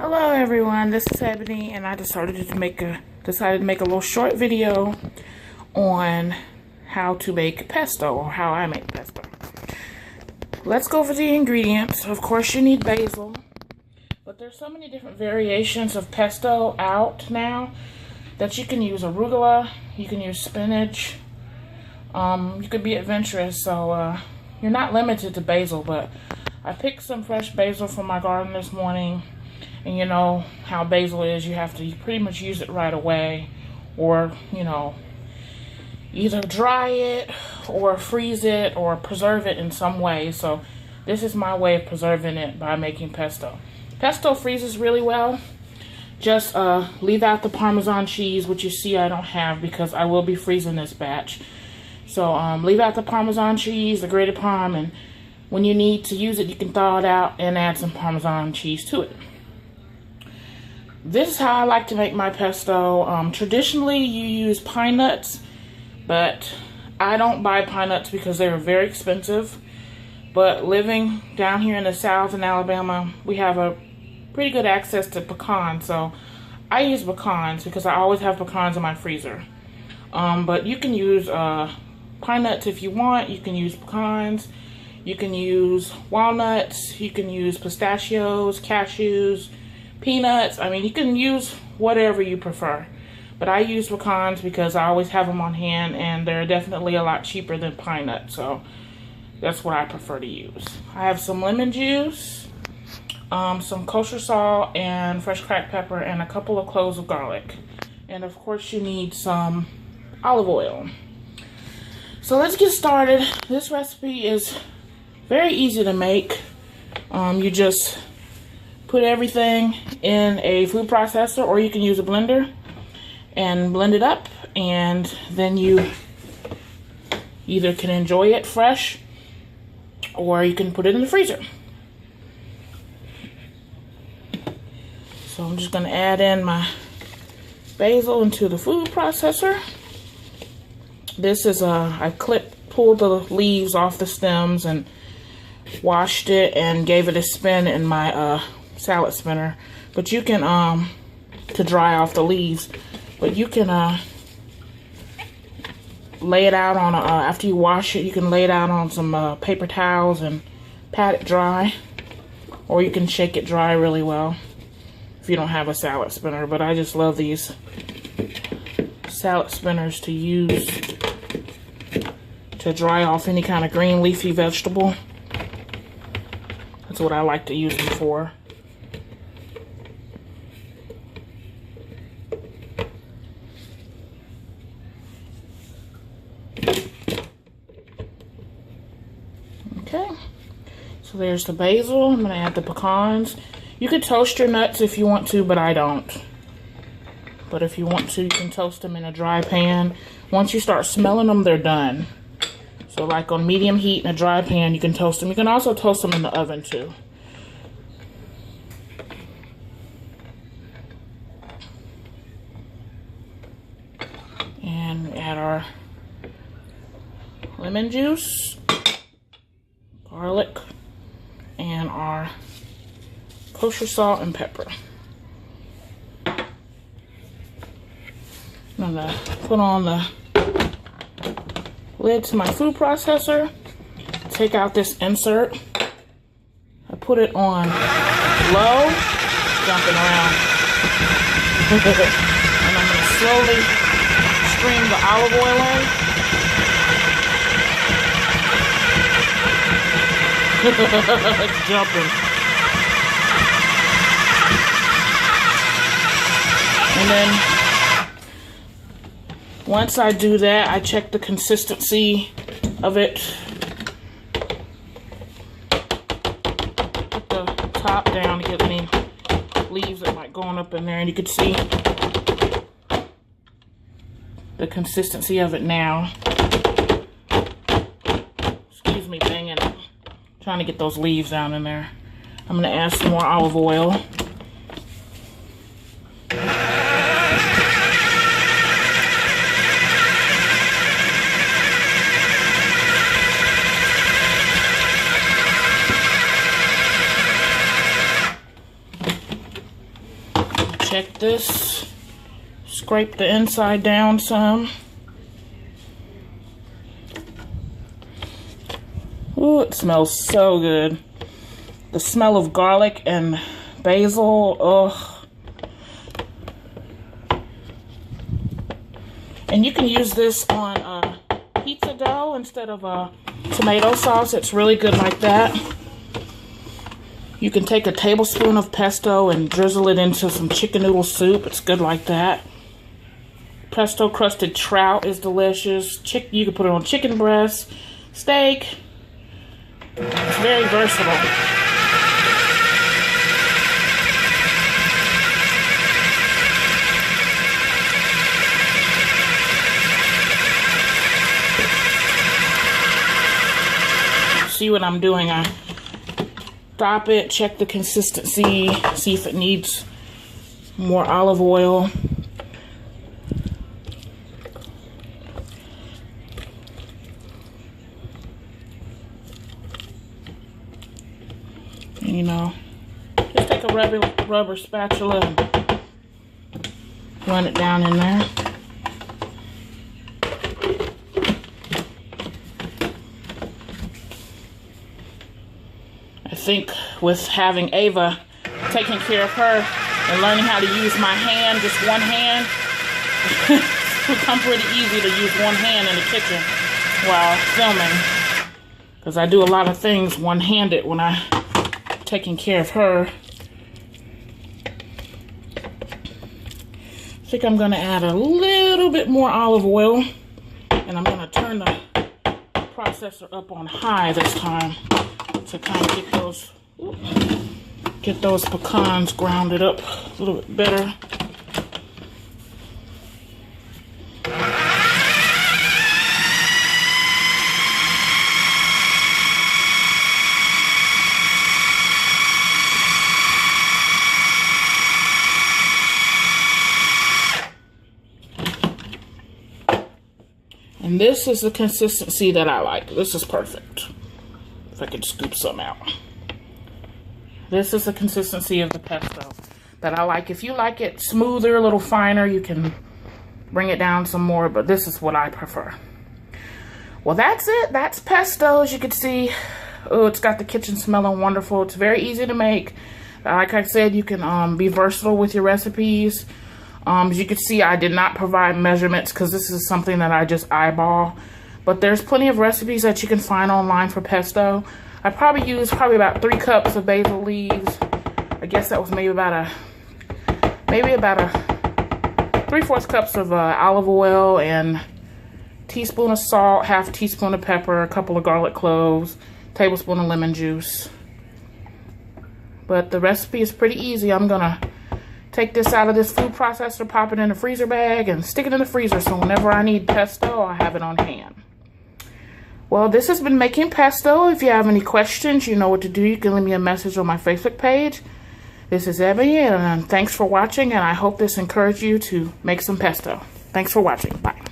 Hello everyone, this is Ebony, and I decided to make a little short video on how to make pesto, or how I make pesto. Let's go over the ingredients. Of course you need basil, but there's so many different variations of pesto out now that you can use arugula, you can use spinach, you could be adventurous, so you're not limited to basil. But I picked some fresh basil from my garden this morning. And you know how basil is, you have to pretty much use it right away, or, you know, either dry it or freeze it or preserve it in some way. So this is my way of preserving it by making pesto. Pesto freezes really well. Just leave out the Parmesan cheese, which you see I don't have because I will be freezing this batch. So leave out the Parmesan cheese, the grated Parm, and when you need to use it, you can thaw it out and add some Parmesan cheese to it. This is how I like to make my pesto. Traditionally, you use pine nuts, but I don't buy pine nuts because they're very expensive. But living down here in the South in Alabama, we have a pretty good access to pecans, so I use pecans because I always have pecans in my freezer. But you can use pine nuts if you want. You can use pecans. You can use walnuts. You can use pistachios, cashews, peanuts. I mean, you can use whatever you prefer, but I use pecans because I always have them on hand, and they're definitely a lot cheaper than pine nuts, so that's what I prefer to use. I have some lemon juice, some kosher salt and fresh cracked pepper, and a couple of cloves of garlic, and of course you need some olive oil. So let's get started. This recipe is very easy to make. You just put everything in a food processor, or you can use a blender and blend it up, and then you either can enjoy it fresh or you can put it in the freezer. So I'm just going to add in my basil into the food processor. This is I pulled the leaves off the stems and washed it and gave it a spin in my salad spinner, but you can to dry off the leaves, but you can lay it out on after you wash it, you can lay it out on some paper towels and pat it dry, or you can shake it dry really well if you don't have a salad spinner. But I just love these salad spinners to use to dry off any kind of green leafy vegetable. That's what I like to use them for. Okay, so there's the basil. I'm going to add the pecans. You could toast your nuts if you want to, but I don't. But if you want to, you can toast them in a dry pan. Once you start smelling them, they're done. So like on medium heat in a dry pan, you can toast them. You can also toast them in the oven too. And add our lemon juice, garlic, and our kosher salt and pepper. I'm gonna put on the lid to my food processor, take out this insert. I put it on low, jumping around. And I'm gonna slowly stream the olive oil in. It's jumping. And then once I do that, I check the consistency of it. Put the top down to get any leaves that might go on up in there, and you can see the consistency of it now. Excuse me, banging. Trying to get those leaves down in there. I'm going to add some more olive oil. Check this. Scrape the inside down some. Ooh, it smells so good. The smell of garlic and basil, ugh. And you can use this on pizza dough instead of tomato sauce. It's really good like that. You can take a tablespoon of pesto and drizzle it into some chicken noodle soup. It's good like that. Pesto crusted trout is delicious. You can put it on chicken breast, steak. It's very versatile. See what I'm doing? I stop it, check the consistency, see if it needs more olive oil. You know, just take a rubber spatula and run it down in there. I think with having Ava, taking care of her and learning how to use my hand, just one hand, it's become pretty easy to use one hand in the kitchen while filming. Because I do a lot of things one-handed when I'm taking care of her. I think I'm going to add a little bit more olive oil, and I'm going to turn the processor up on high this time to kind of get those pecans grounded up a little bit better. And this is the consistency that I like. This is perfect. If I could scoop some out. This is the consistency of the pesto that I like. If you like it smoother, a little finer, you can bring it down some more, but this is what I prefer. Well, that's it. That's pesto, as you can see. Oh, it's got the kitchen smelling wonderful. It's very easy to make. Like I said, you can be versatile with your recipes. As you can see, I did not provide measurements because this is something that I just eyeball. But there's plenty of recipes that you can find online for pesto. I probably used about 3 cups of basil leaves. I guess that was maybe about a 3/4 cups of olive oil and teaspoon of salt, half teaspoon of pepper, a couple of garlic cloves, tablespoon of lemon juice. But the recipe is pretty easy. I'm gonna take this out of this food processor, pop it in a freezer bag, and stick it in the freezer so whenever I need pesto, I have it on hand. Well, this has been Making Pesto. If you have any questions, you know what to do. You can leave me a message on my Facebook page. This is Ebony, and thanks for watching, and I hope this encouraged you to make some pesto. Thanks for watching. Bye.